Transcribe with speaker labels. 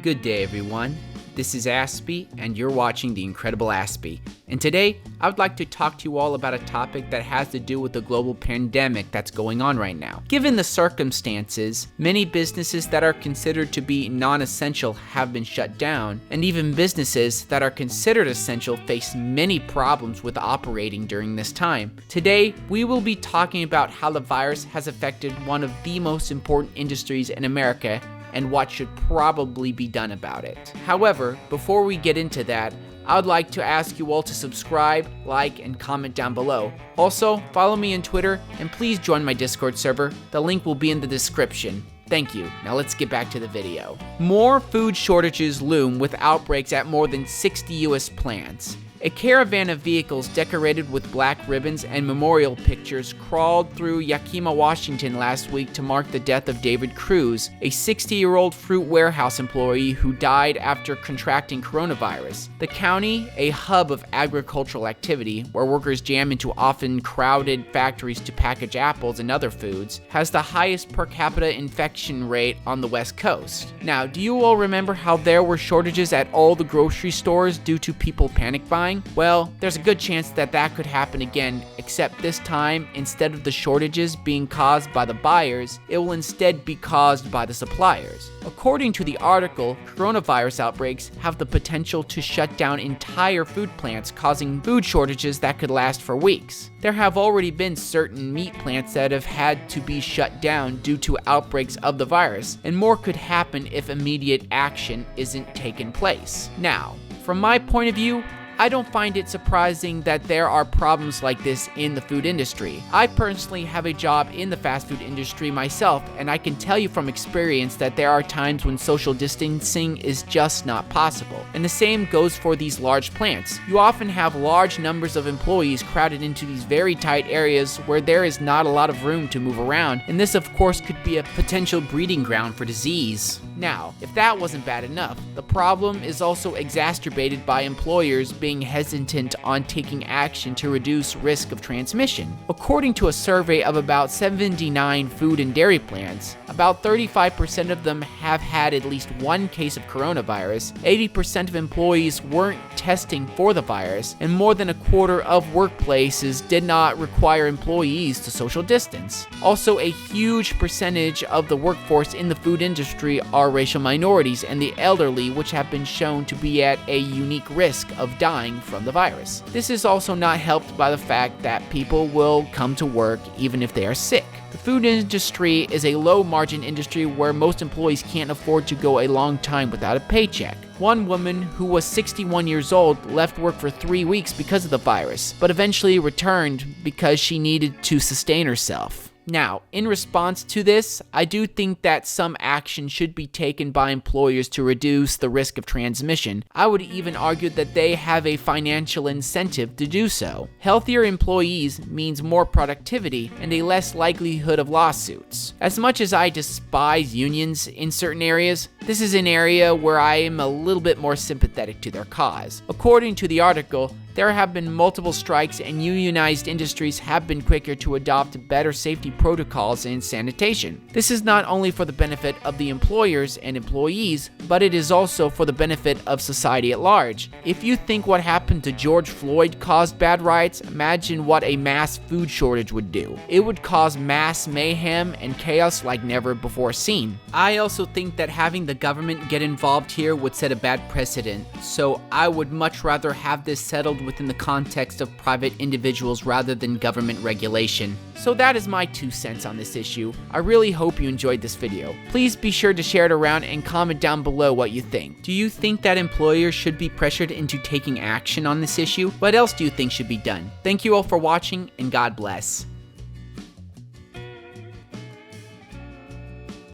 Speaker 1: Good day, everyone. This is Aspie, and you're watching The Incredible Aspie. And today, I would like to talk to you all about a topic that has to do with the global pandemic that's going on right now. Given the circumstances, many businesses that are considered to be non-essential have been shut down, and even businesses that are considered essential face many problems with operating during this time. Today, we will be talking about how the virus has affected one of the most important industries in America and what should probably be done about it. However, before we get into that, I would like to ask you all to subscribe, like, and comment down below. Also, follow me on Twitter, and please join my Discord server. The link will be in the description. Thank you. Now let's get back to the video. More food shortages loom with outbreaks at more than 60 US plants. A caravan of vehicles decorated with black ribbons and memorial pictures crawled through Yakima, Washington last week to mark the death of David Cruz, a 60-year-old fruit warehouse employee who died after contracting coronavirus. The county, a hub of agricultural activity where workers jam into often crowded factories to package apples and other foods, has the highest per capita infection rate on the West Coast. Now, do you all remember how there were shortages at all the grocery stores due to people panic buying? Well, there's a good chance that that could happen again, except this time, instead of the shortages being caused by the buyers, it will instead be caused by the suppliers. According to the article, coronavirus outbreaks have the potential to shut down entire food plants, causing food shortages that could last for weeks. There have already been certain meat plants that have had to be shut down due to outbreaks of the virus, and more could happen if immediate action isn't taken place. Now, from my point of view, I don't find it surprising that there are problems like this in the food industry. I personally have a job in the fast food industry myself, and I can tell you from experience that there are times when social distancing is just not possible. And the same goes for these large plants. You often have large numbers of employees crowded into these very tight areas where there is not a lot of room to move around, and this of course could be a potential breeding ground for disease. Now, if that wasn't bad enough, the problem is also exacerbated by employers being hesitant on taking action to reduce risk of transmission. According to a survey of about 79 food and dairy plants, about 35% of them have had at least one case of coronavirus, 80% of employees weren't testing for the virus, and more than a quarter of workplaces did not require employees to social distance. Also, a huge percentage of the workforce in the food industry are racial minorities and the elderly, which have been shown to be at a unique risk of dying from the virus. This is also not helped by the fact that people will come to work even if they are sick. The food industry is a low-margin industry where most employees can't afford to go a long time without a paycheck. One woman who was 61 years old left work for 3 weeks because of the virus, but eventually returned because she needed to sustain herself. Now, in response to this, I do think that some action should be taken by employers to reduce the risk of transmission. I would even argue that they have a financial incentive to do so. Healthier employees means more productivity and a less likelihood of lawsuits. As much as I despise unions in certain areas, this is an area where I am a little bit more sympathetic to their cause. According to the article, there have been multiple strikes and unionized industries have been quicker to adopt better safety protocols and sanitation. This is not only for the benefit of the employers and employees, but it is also for the benefit of society at large. If you think what happened to George Floyd caused bad riots, imagine what a mass food shortage would do. It would cause mass mayhem and chaos like never before seen. I also think that having the government get involved here would set a bad precedent, so I would much rather have this settled within the context of private individuals rather than government regulation. So that is my 2 cents on this issue. I really hope you enjoyed this video. Please be sure to share it around and comment down below what you think. Do you think that employers should be pressured into taking action on this issue? What else do you think should be done? Thank you all for watching, and God bless.